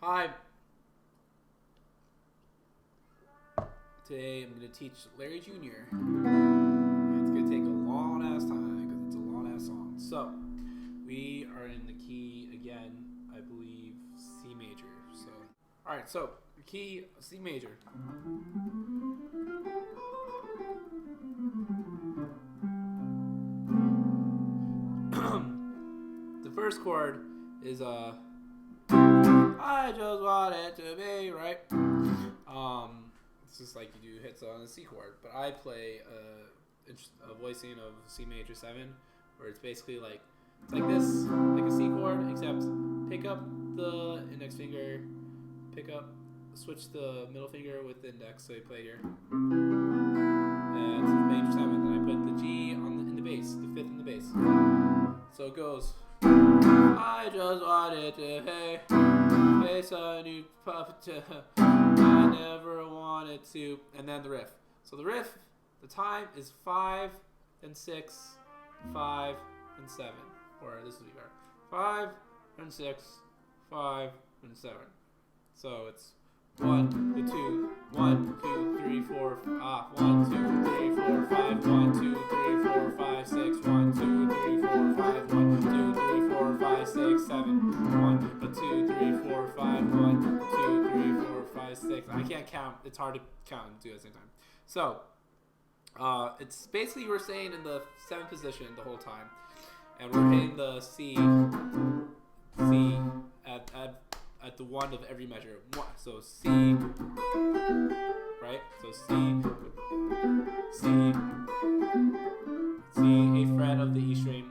Hi. Today I'm going to teach Larry Jr. And it's going to take a long ass time because it's a long ass song. So, we are in the key again, I believe C major. So, alright, so the key C major. The first chord is I just want it to be right. It's just like you do hits on a C chord, but I play a voicing of C major 7, where it's basically like it's like this, like a C chord, except pick up the index finger, switch the middle finger with the index, so you play here, and it's major 7. Then I put the G in the bass, the 5th in the bass. So it goes. I just wanted to face a new puppet. I never wanted to, and then the riff. So the riff, the time is 5 and 6, 5 and 7, or this would be better. 5 and 6, 5 and 7. So it's 1, 2, 1, 2, 3, 4, 1, 2, 3, 4, 5, 1, 2, 3, 4, 5, 6, 1, 2, 3, 4, 5, 1, 2, 3, 4, 5, 6, 7, 1, 2, 3, 4, 5, 1, 2, 3, 4, 5, 6. I can't count. It's hard to count and do it at the same time. So it's basically we're staying in the 7th position the whole time, and we're hitting the C at the 1 of every measure. So C, right? So C, 8th fret of the E string.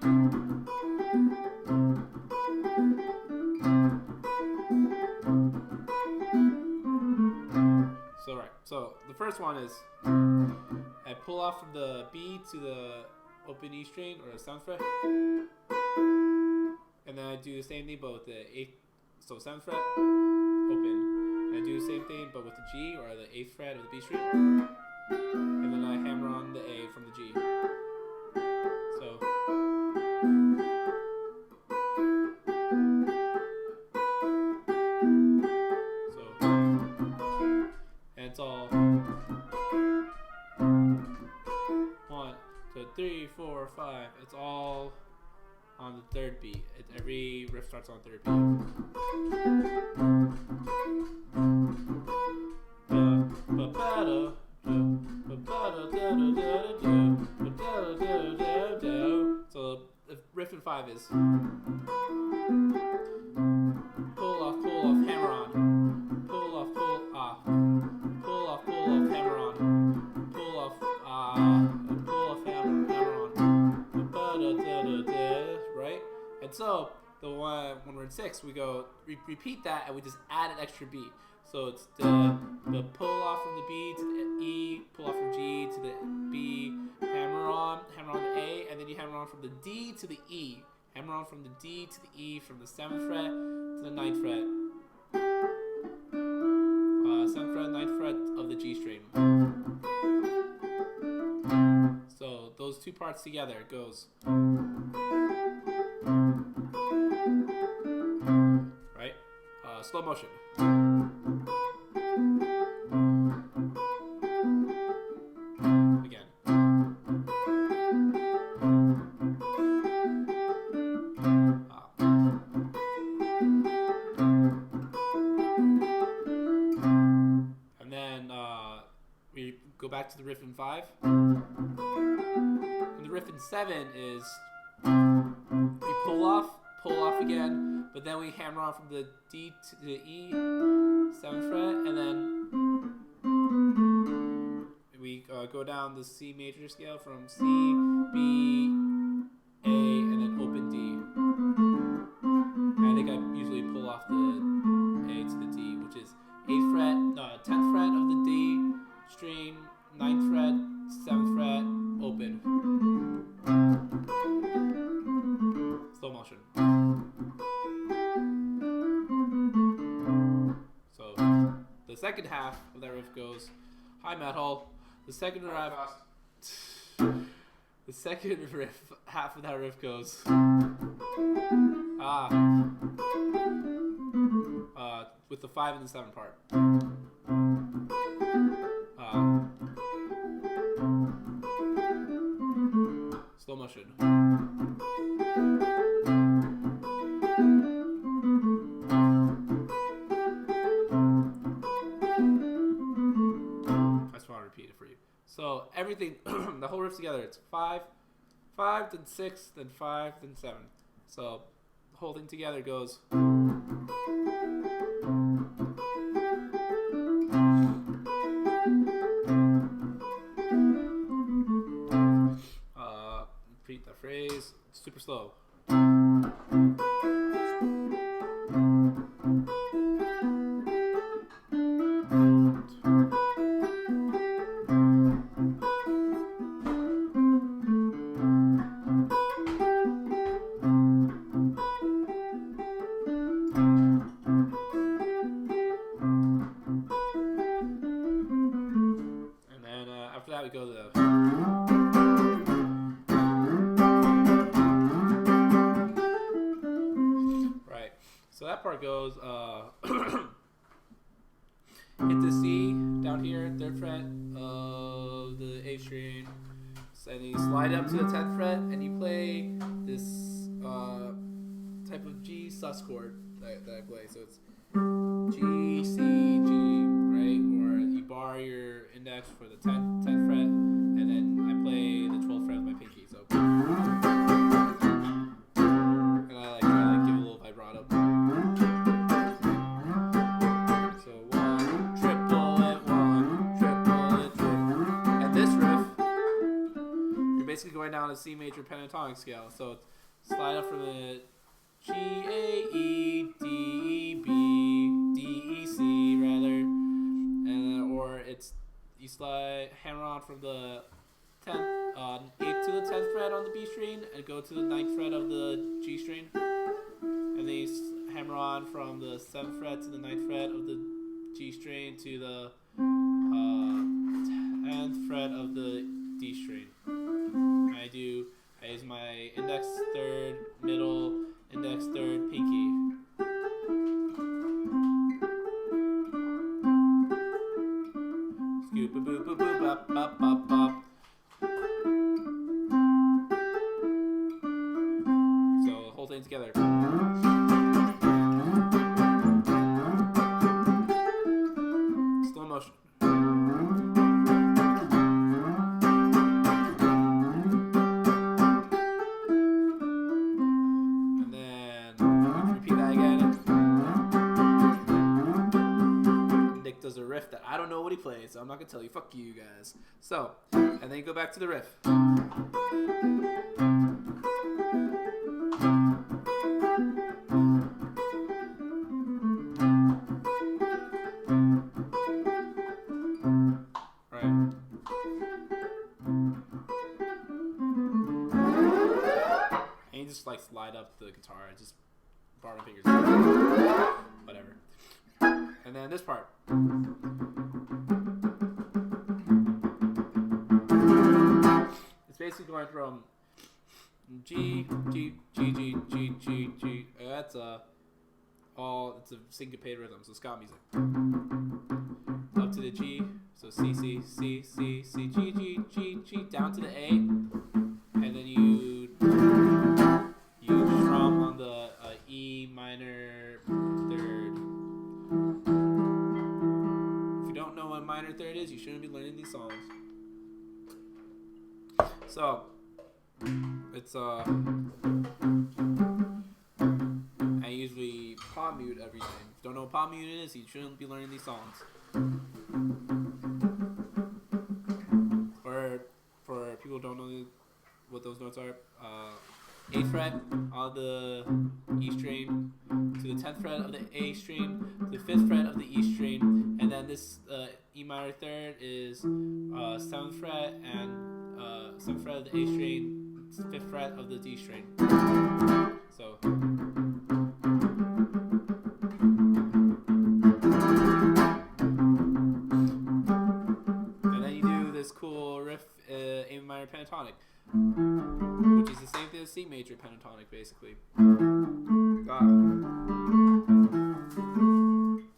So the first one is I pull off from the B to the open E string or the 7th fret, and then I do the same thing but with the 8th. So 7th fret, open. And I do the same thing but with the G or the 8th fret of the B string. And then I hammer on the A from the G. So and it's all 1, 2, 3, 4, 5. It's all on the 3rd beat. Every riff starts on the 3rd beat. So the riff in 5 is pull off, hammer on, pull off, pull off, hammer on, pull off, hammer on, right? And so the one when we're in 6, we go repeat that, and we just add an extra beat. So it's the pull off from the B to the E, pull off from G to the B, hammer on the A, and then you hammer on from the D to the E, hammer on from the D to the E, from the 7th fret to the 9th fret, 7th fret, 9th fret of the G string. So those two parts together goes. Right? Slow motion. Again. And then we go back to the riff in 5. And the riff in 7 is we pull off again, but then we hammer on from the D to the E, 7th fret, and then we go down the C major scale from C, B, A, and then open D. And I think I usually pull off the A to the D, which is 8th fret, 10th fret of the D string, 9th fret, 7th fret, open. Slow motion. So the second half of that riff goes high metal. The second half of that riff goes with the 5 and the 7 part. Slow motion. I just want to repeat it for you. So everything, the whole riff together, it's 5, 5, then 6, then 5, then 7. So the whole thing together goes. Repeat that phrase. Super slow. And then after that we go to the so that part goes, hit the C down here, 3rd fret of the A string, and you slide up to the 10th fret, and you play this type of G sus chord that I play. So it's G, C, G, right? Or you bar your index for the 10th fret, and then I play the 12th fret with my pinky. So, and I try to give a little vibrato. Basically going down a C major pentatonic scale. So slide up from the G, A, E, D, E, B, D, E, C rather, and or it's you slide hammer on from the 8th to the 10th fret on the B string and go to the 9th fret of the G string, and then you hammer on from the 7th fret to the 9th fret of the G string to the 10th fret of the D string. I use my index 3rd, middle, index 3rd, pinky. Scoop boop boop boop boop bop bop bop bop. So the whole thing together. Slow motion. Does a riff that I don't know what he plays, so I'm not gonna tell you. Fuck you guys. So, and then you go back to the riff. Right. And you just like slide up the guitar and just bar my fingers. Whatever. And then this part. It's basically going from G, G, G, G, G, G, G. That's it's a syncopated rhythm, so ska music. Up to the G, so C, C, C, C, C, G, G, G, G, down to the A, and then you strum on the E minor 3rd. Minor 3rd is, you shouldn't be learning these songs. So it's I usually palm mute everything. If you don't know what palm mute is, you shouldn't be learning these songs. Or for people who don't know what those notes are, 8th fret on the E string to the 10th fret of the A string to the 5th fret of the E string, and then this E minor 3rd is 7th fret and 7th fret of the A string, 5th fret of the D string. So and then you do this cool riff A minor pentatonic, which is the same thing as C major pentatonic, basically.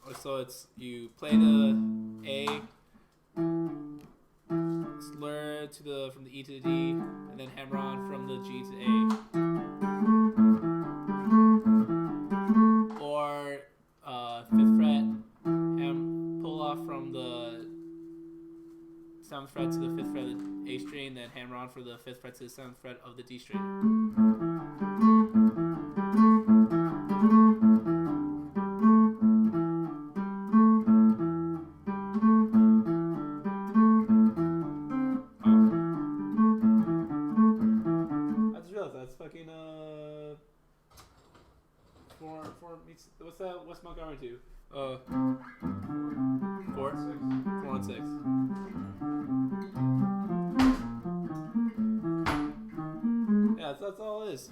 Or C it's you play the A, slur to the from the E to the D, and then hammer on from the G to the A. Or 5th fret, and pull off from the 7th fret to the 5th fret of the A string, then hammer on for the 5th fret to the 7th fret of the D string. I just realized that's fucking four meets. What's that? What's Montgomery do? 4-6. Yeah, that's all it is.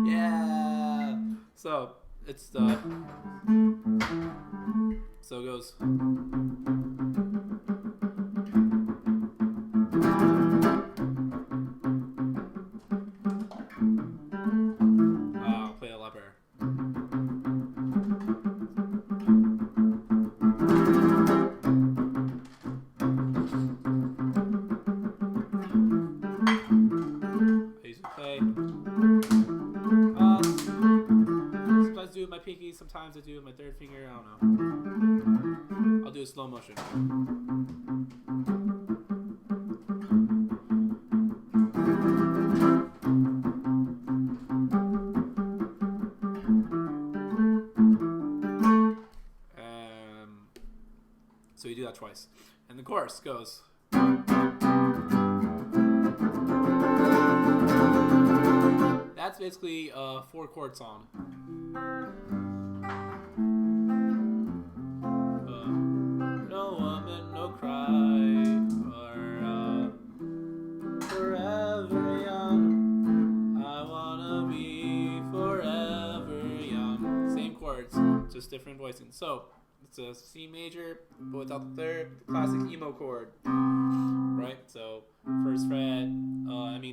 Yeah. So it's so it goes. I'll play a lot better. Sometimes I do it with my pinky, sometimes I do it with my 3rd finger, I don't know. I'll do a slow motion. So you do that twice. And the chorus goes. That's basically a 4-chord song. No woman, no cry, or forever young. I wanna be forever young. Same chords, just different voicing. So it's a C major, but without the 3rd, the classic emo chord, right? So 1st fret,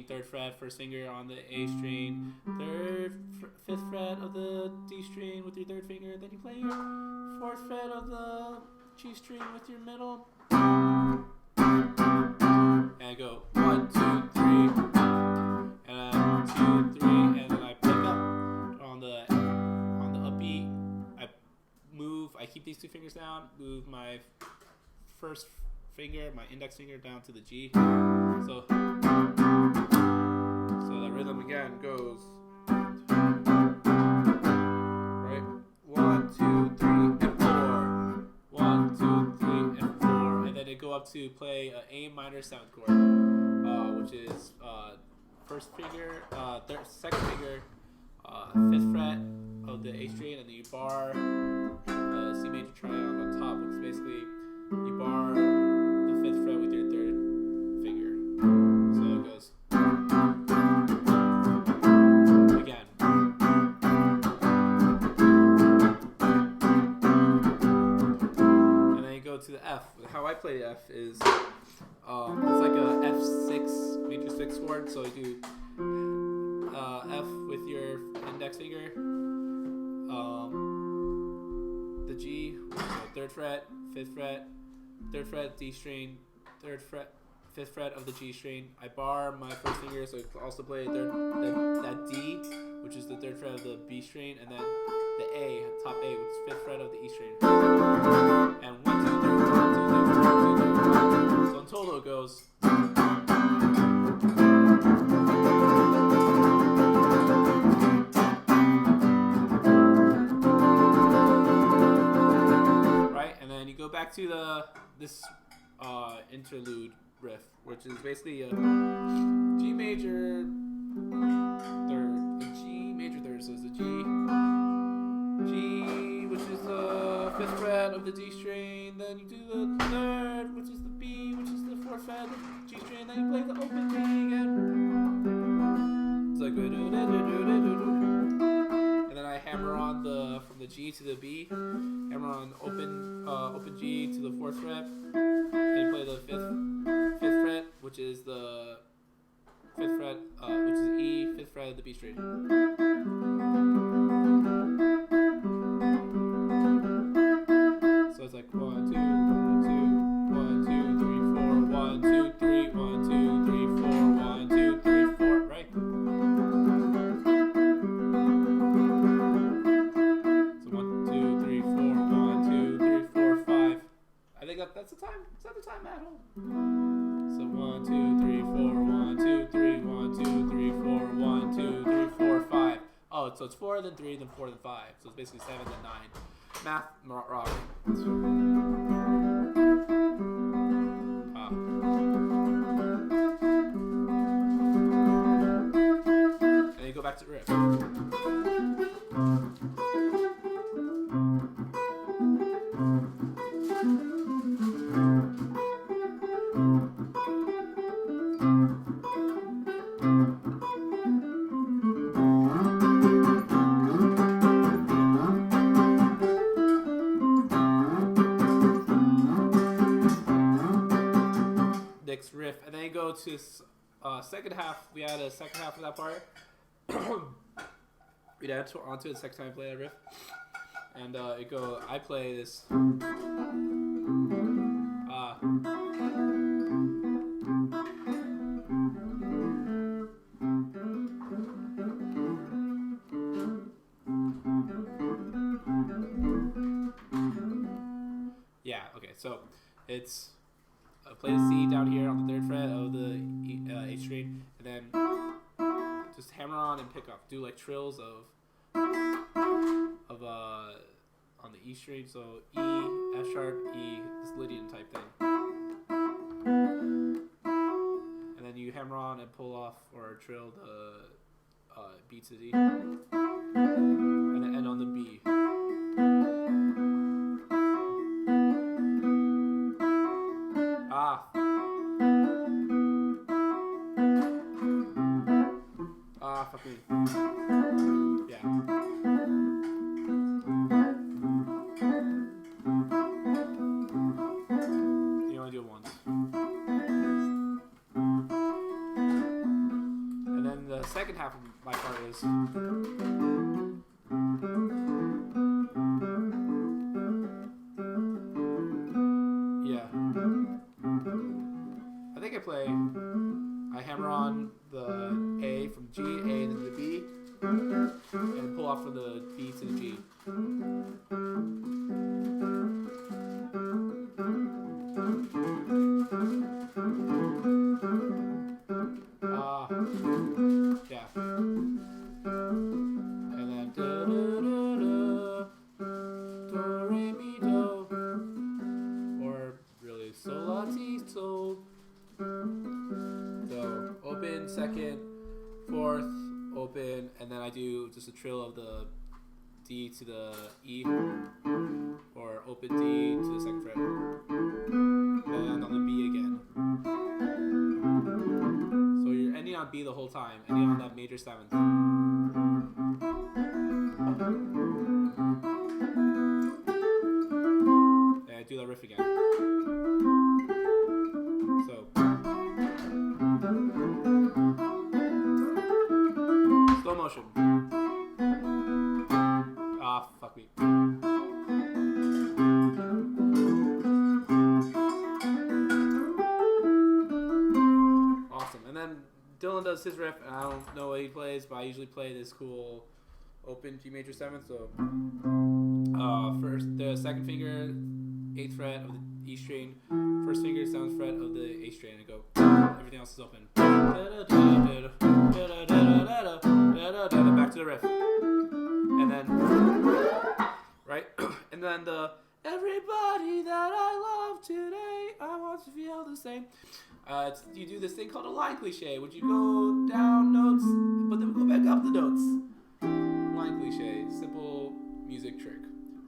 3rd fret, 1st finger on the A string, 5th fret of the D string with your 3rd finger, then you play your 4th fret of the G string with your middle, and go 1, 2, 3, and 2, 3, and then I pick up on the upbeat. I keep these 2 fingers down, move my 1st finger, my index finger, down to the G. So that rhythm again goes right 1, 2, 3, and 4. 1, 2, 3, and 4, and then it go up to play a A minor 7th chord, which is 1st finger, 2nd finger, 5th fret of the A string, and then you bar C major triad on top, which is basically you bar the 5th fret with your 3rd finger. So it goes again. And then you go to the F. How I play the F is it's like a F6 major 6 chord. So you do F with your index finger, the G, 3rd fret, 5th fret, 3rd fret D string, 3rd fret, 5th fret of the G string. I bar my 1st finger, so I also play that D, which is the 3rd fret of the B string, and then the A, top A, which is 5th fret of the E string. And 1, 2, 3, 1, 2, 3, 1, 2, 3, 1. So in total it goes. Go back to this interlude riff, which is basically a G major third, a G major third. So it's a G, which is the 5th fret of the D string. Then you do the 3rd, which is the B, which is the 4th fret of the G string. Then you play the open G again. It's like and then I hammer on from the G to the B, hammer on open G to the 4th fret, and you play the 5th fret, which is the 5th fret, which is E, 5th fret of the B string. That's the time. Is that the time at home? So 1, 2, 3, 4, 1, 2, 3, 1, 2, 3, 4, 1, 2, 3, 4, 5. Oh, so it's 4, then 3, then 4, then 5. So it's basically 7, then 9. Math, rock. And then you go back to riff. Next riff, and then you go to second half. We add a second half of that part. We'd add onto it the second time I play that riff, and I play this. Yeah. Okay. So it's. Play the C down here on the 3rd fret of the H string, and then just hammer on and pick up. Do like trills of on the E string, so E, F sharp, E, this Lydian type thing, and then you hammer on and pull off or trill the B to D, and then end on the B. Fuck me. Yeah. You only do it once. And then the second half of my part is. Yeah. I think I hammer on the A from G, A, and then the B, and pull off from the B to the G. Yeah. And then do re mi do, or really sol la ti sol. So open, second, 4th, open, and then I do just a trill of the D to the E, or open D to the 2nd fret, and on the B again. So you're ending on B the whole time, ending on that major 7th. And I do that riff again. So. Slow motion. Fuck me. Awesome. And then Dylan does his riff, and I don't know what he plays, but I usually play this cool open G major 7th. So, first, the 2nd finger, 8th fret of the E string, 1st finger, 7th fret of the A string, and go. Everything else is open. Back to the riff, and then right, and then the everybody that I love today, I want to feel the same. You do this thing called a line cliche, which you go down notes, but then go back up the notes. Line cliche, simple music trick.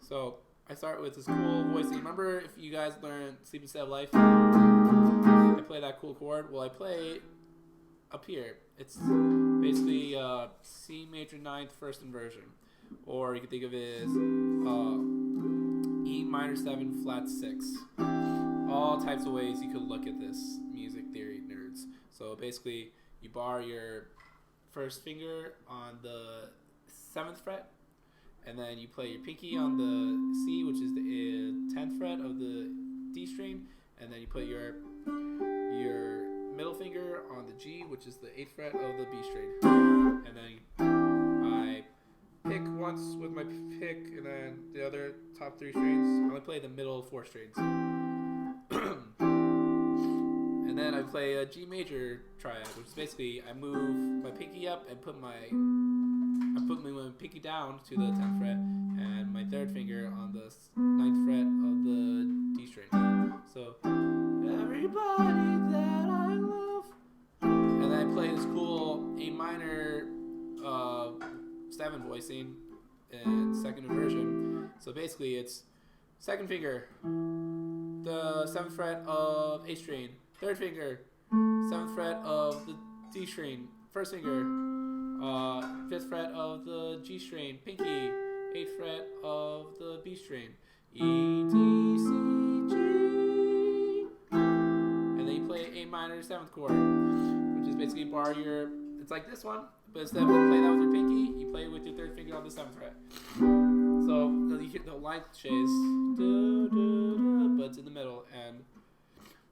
So I start with this cool voicing. Remember, if you guys learned Sleep Instead of Life, I play that cool chord. Well, I play up here. It's basically C major 9th 1st inversion, or you can think of it as E minor 7 flat 6. All types of ways you could look at this, music theory nerds. So basically, you bar your 1st finger on the 7th fret, and then you play your pinky on the C, which is the 10th fret of the D string, and then you put your middle finger on the G, which is the 8th fret of the B string. And then I pick once with my pick, and then the other top 3 strings. I only play the middle 4 strings. play a G major triad, which is basically I move my pinky up and put my pinky down to the 10th fret and my third finger on the 9th fret of the D string. So everybody that I love, and then I play this cool A minor 7 voicing in second inversion. So basically it's second finger, the 7th fret of A string, third finger, 7th fret of the D string, first finger, 5th fret of the G string, pinky, 8th fret of the B string, E, D, C, G, and then you play A minor 7th chord, which is basically bar your, it's like this one, but instead of playing that with your pinky, you play with your third finger on the 7th fret. So you hear the line shays, but it's in the middle, and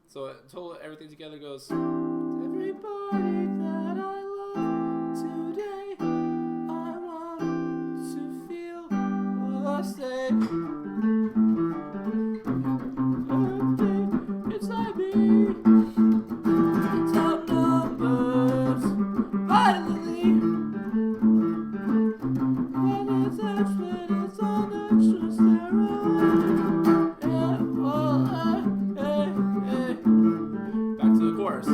so until everything together goes, everybody that I love today, I want to feel the same. It's like me, it's outnumbers violently, and it's extra, it's on extra steroid. Back to the chorus.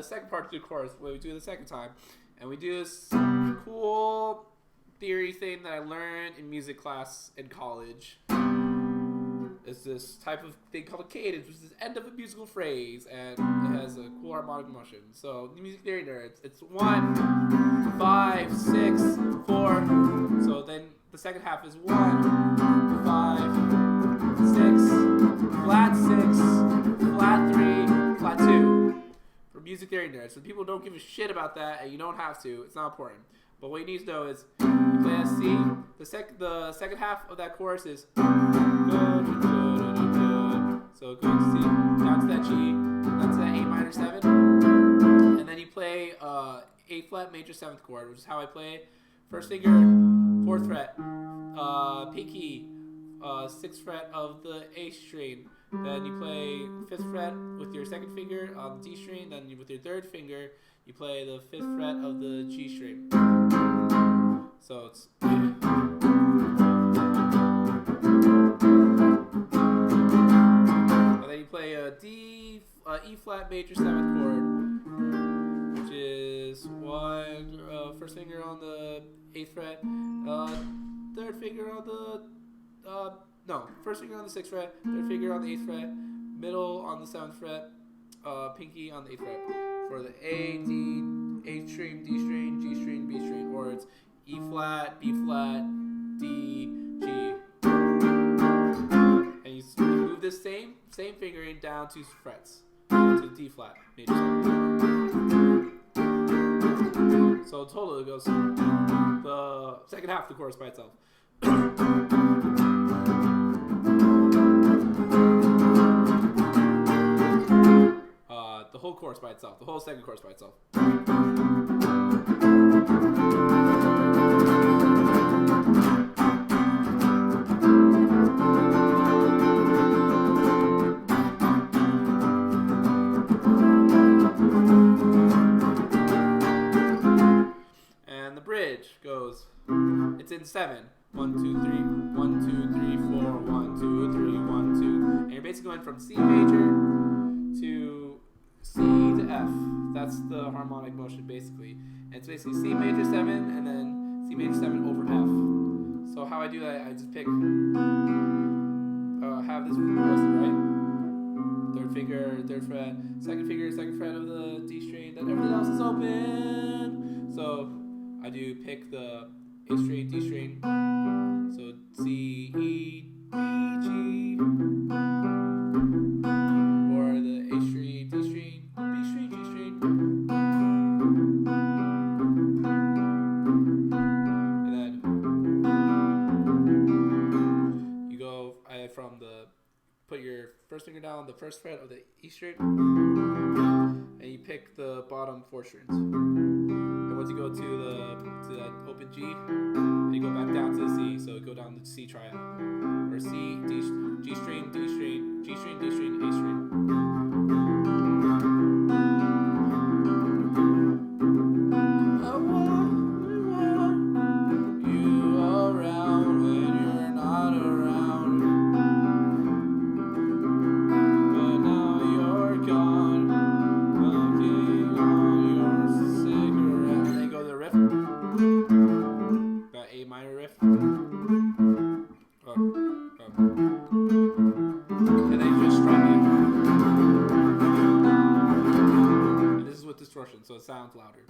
Second part to the chorus, where we do it the second time, and we do this cool theory thing that I learned in music class in college. It's this type of thing called a cadence, which is the end of a musical phrase, and it has a cool harmonic motion. So, the music theory nerds, it's 1, 5, 6, 4. So then the second half is 1, 5, 6, flat 6, flat 3, flat 2. For music theory nerds. So people don't give a shit about that, and you don't have to. It's not important. But what you need to know is you play a C. The second half of that chorus is so going to C, down to that G, down to that A minor 7, and then you play A flat major 7th chord, which is how I play. First finger, 4th fret, pinky, 6th fret of the A string. Then you play 5th fret with your second finger on the D string. Then with your third finger, you play the 5th fret of the G string. So it's. And then you play a E flat major 7th chord, which is first finger on the 8th fret, third finger on the. First finger on the 6th fret, third finger on the 8th fret, middle on the 7th fret, pinky on the 8th fret. For the A, D, A string, D string, G string, B string, or it's E flat, B flat, D, G. And you move this same fingering down 2 frets to D flat major 7. So totally it goes the second half of the chorus by itself. The whole chorus by itself, the whole second chorus by itself. And the bridge goes, it's in 7. 1, 2, 3, 1, 2, 3, 4, 1, 2, 3, 1, 2. And you're basically going from C major to C to F. That's the harmonic motion basically. And it's basically C major 7 and then C major 7 over F. So how I do that, I just pick, have this voicing, right? Third finger, third fret, second finger, second fret of the D string, then everything else is open. So I do pick the A string, D string, so C, E, B, G, or the A string, D string, B string, G string, and then you go from put your first finger down on the first fret of the E string, and you pick the bottom 4 strings. And once you go to that open G, and you go back down to the C, so go down to the C triad, or C, D, G string, D string, G string, D string, A string. I want you around when you're not around, but now you're gone. That A minor riff. And then you just strum it. And this is with distortion, so it sounds louder.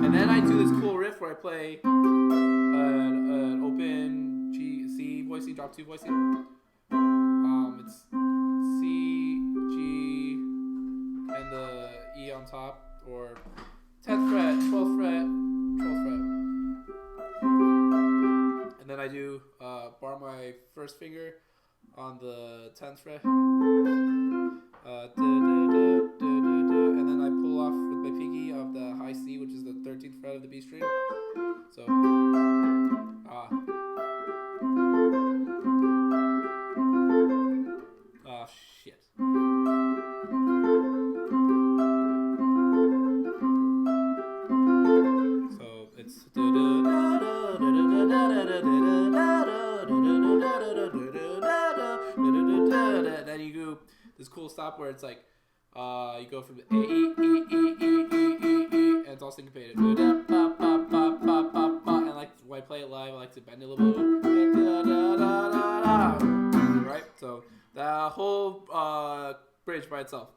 And then I do this cool riff where I play an open G, C voicing, drop 2 voicing. It's C, G, and the E on top, or 10th fret, 12th fret, 12th fret. And then I do bar my first finger on the 10th fret. And then I pull off with my pinky of the high C, which is the 13th fret of the B string. So, shit. So it's then you go this cool stop where it's like you go from A, E, E, E, E, E, E, E, and it's all syncopated. And like when I play it live, I like to bend it a little bit. Right? So the whole bridge by itself.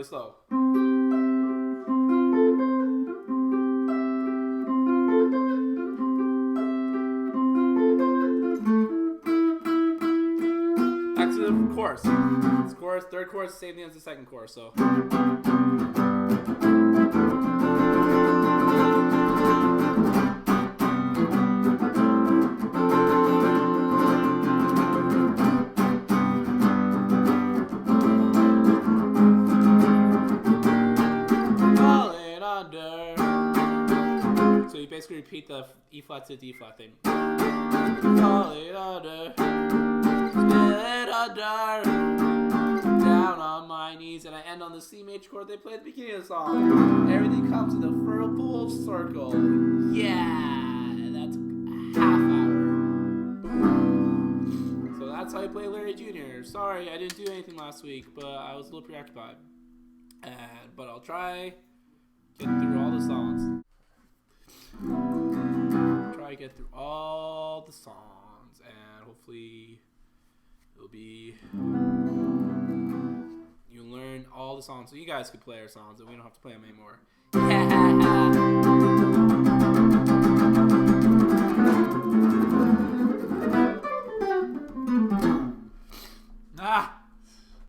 Slow. Back to the chorus. This chorus, third chorus, same thing as the second chorus. So. So you basically repeat the E flat to D flat thing. Falling under, spit under, down on my knees, and I end on the C major chord they play at the beginning of the song. Everything comes in a full circle. Yeah, that's a half hour. So that's how I play Larry Jr. Sorry, I didn't do anything last week, but I was a little preoccupied. But I'll try get through all the songs. Try to get through all the songs, and hopefully it'll be you learn all the songs so you guys could play our songs and we don't have to play them anymore. Yeah.